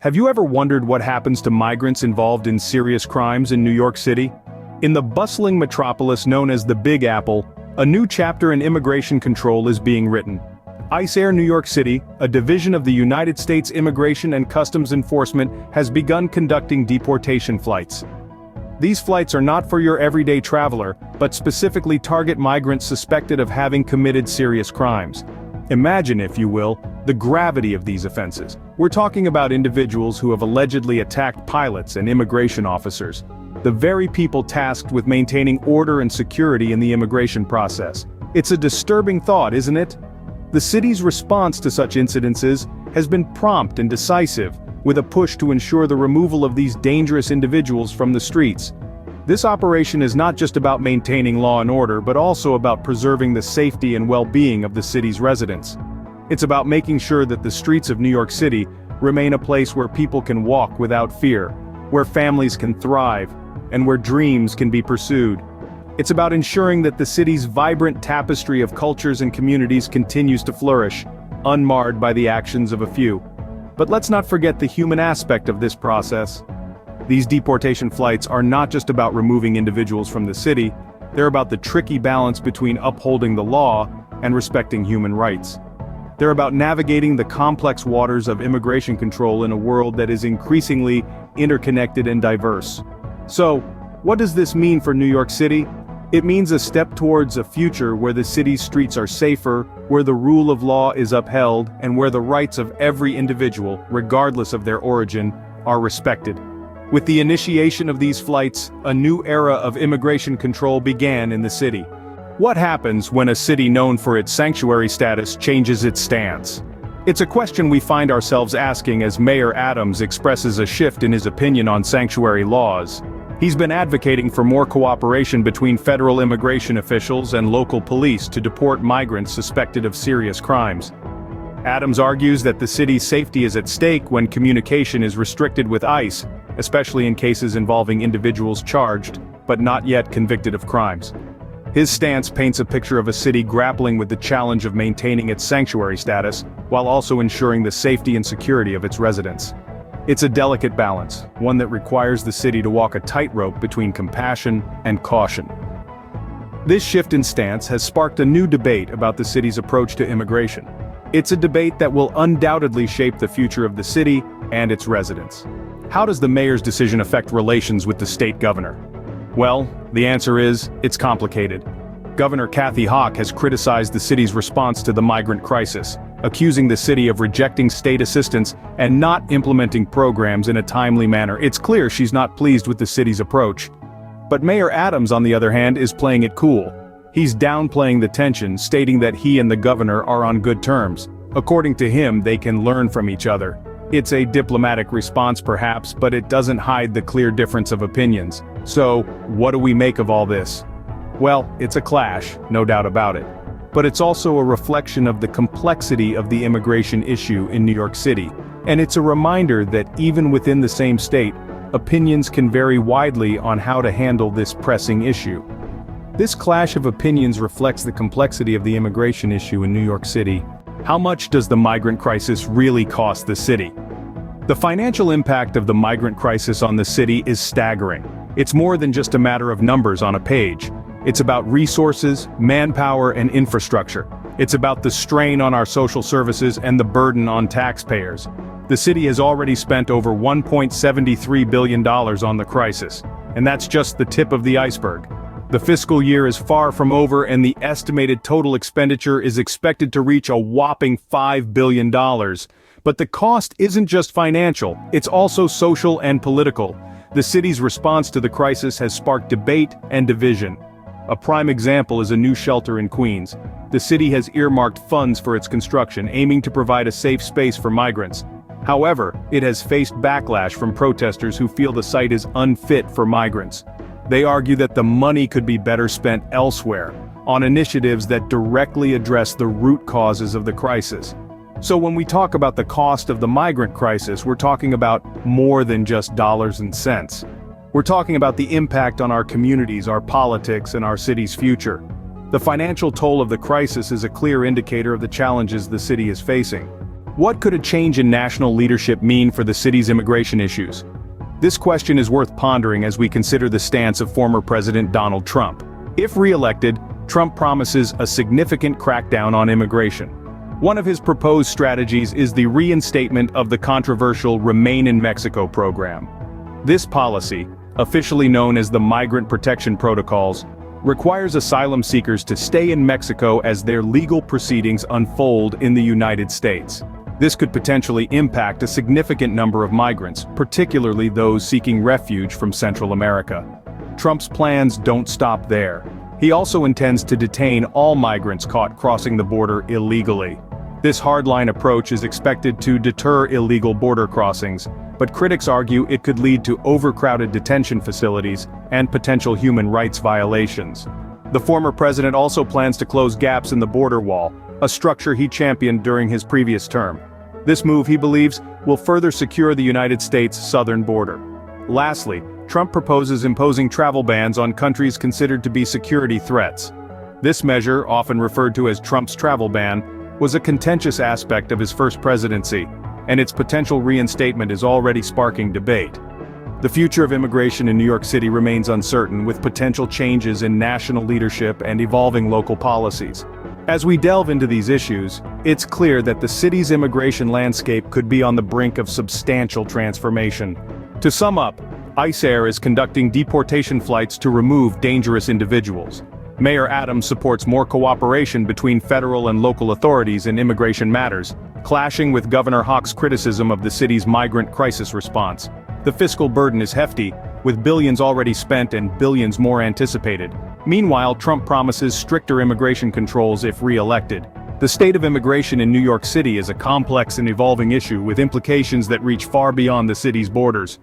Have you ever wondered what happens to migrants involved in serious crimes in New York City? In the bustling metropolis known as the Big Apple, a new chapter in immigration control is being written. ICE Air New York City, a division of the United States Immigration and Customs Enforcement, has begun conducting deportation flights. These flights are not for your everyday traveler, but specifically target migrants suspected of having committed serious crimes. Imagine, if you will, the gravity of these offenses. We're talking about individuals who have allegedly attacked pilots and immigration officers, the very people tasked with maintaining order and security in the immigration process. It's a disturbing thought, isn't it? The city's response to such incidences has been prompt and decisive, with a push to ensure the removal of these dangerous individuals from the streets. This operation is not just about maintaining law and order, but also about preserving the safety and well-being of the city's residents. It's about making sure that the streets of New York City remain a place where people can walk without fear, where families can thrive, and where dreams can be pursued. It's about ensuring that the city's vibrant tapestry of cultures and communities continues to flourish, unmarred by the actions of a few. But let's not forget the human aspect of this process. These deportation flights are not just about removing individuals from the city, they're about the tricky balance between upholding the law and respecting human rights. They're about navigating the complex waters of immigration control in a world that is increasingly interconnected and diverse. So, what does this mean for New York City? It means a step towards a future where the city's streets are safer, where the rule of law is upheld, and where the rights of every individual, regardless of their origin, are respected. With the initiation of these flights, a new era of immigration control began in the city. What happens when a city known for its sanctuary status changes its stance? It's a question we find ourselves asking as Mayor Adams expresses a shift in his opinion on sanctuary laws. He's been advocating for more cooperation between federal immigration officials and local police to deport migrants suspected of serious crimes. Adams argues that the city's safety is at stake when communication is restricted with ICE, especially in cases involving individuals charged, but not yet convicted of crimes. His stance paints a picture of a city grappling with the challenge of maintaining its sanctuary status, while also ensuring the safety and security of its residents. It's a delicate balance, one that requires the city to walk a tightrope between compassion and caution. This shift in stance has sparked a new debate about the city's approach to immigration. It's a debate that will undoubtedly shape the future of the city and its residents. How does the mayor's decision affect relations with the state governor? Well, the answer is, it's complicated. Governor Kathy Hochul has criticized the city's response to the migrant crisis, accusing the city of rejecting state assistance and not implementing programs in a timely manner. It's clear she's not pleased with the city's approach. But Mayor Adams, on the other hand, is playing it cool. He's downplaying the tension, stating that he and the governor are on good terms. According to him, they can learn from each other. It's a diplomatic response perhaps, but it doesn't hide the clear difference of opinions. So, what do we make of all this? Well, it's a clash, no doubt about it. But it's also a reflection of the complexity of the immigration issue in New York City. And it's a reminder that even within the same state, opinions can vary widely on how to handle this pressing issue. This clash of opinions reflects the complexity of the immigration issue in New York City. How much does the migrant crisis really cost the city? The financial impact of the migrant crisis on the city is staggering. It's more than just a matter of numbers on a page. It's about resources, manpower, and infrastructure. It's about the strain on our social services and the burden on taxpayers. The city has already spent over $1.73 billion on the crisis, and that's just the tip of the iceberg. The fiscal year is far from over, and the estimated total expenditure is expected to reach a whopping $5 billion. But the cost isn't just financial, it's also social and political. The city's response to the crisis has sparked debate and division. A prime example is a new shelter in Queens. The city has earmarked funds for its construction, aiming to provide a safe space for migrants. However, it has faced backlash from protesters who feel the site is unfit for migrants. They argue that the money could be better spent elsewhere, on initiatives that directly address the root causes of the crisis. So when we talk about the cost of the migrant crisis, we're talking about more than just dollars and cents. We're talking about the impact on our communities, our politics, and our city's future. The financial toll of the crisis is a clear indicator of the challenges the city is facing. What could a change in national leadership mean for the city's immigration issues? This question is worth pondering as we consider the stance of former President Donald Trump. If re-elected, Trump promises a significant crackdown on immigration. One of his proposed strategies is the reinstatement of the controversial Remain in Mexico program. This policy, officially known as the Migrant Protection Protocols, requires asylum seekers to stay in Mexico as their legal proceedings unfold in the United States. This could potentially impact a significant number of migrants, particularly those seeking refuge from Central America. Trump's plans don't stop there. He also intends to detain all migrants caught crossing the border illegally. This hardline approach is expected to deter illegal border crossings, but critics argue it could lead to overcrowded detention facilities and potential human rights violations. The former president also plans to close gaps in the border wall, a structure he championed during his previous term. This move, he believes, will further secure the United States' southern border. Lastly, Trump proposes imposing travel bans on countries considered to be security threats. This measure, often referred to as Trump's travel ban, was a contentious aspect of his first presidency, and its potential reinstatement is already sparking debate. The future of immigration in New York City remains uncertain, with potential changes in national leadership and evolving local policies. As we delve into these issues, it's clear that the city's immigration landscape could be on the brink of substantial transformation. To sum up, ICE Air is conducting deportation flights to remove dangerous individuals. Mayor Adams supports more cooperation between federal and local authorities in immigration matters, clashing with Governor Hawke's criticism of the city's migrant crisis response. The fiscal burden is hefty, with billions already spent and billions more anticipated. Meanwhile, Trump promises stricter immigration controls if re-elected. The state of immigration in New York City is a complex and evolving issue with implications that reach far beyond the city's borders.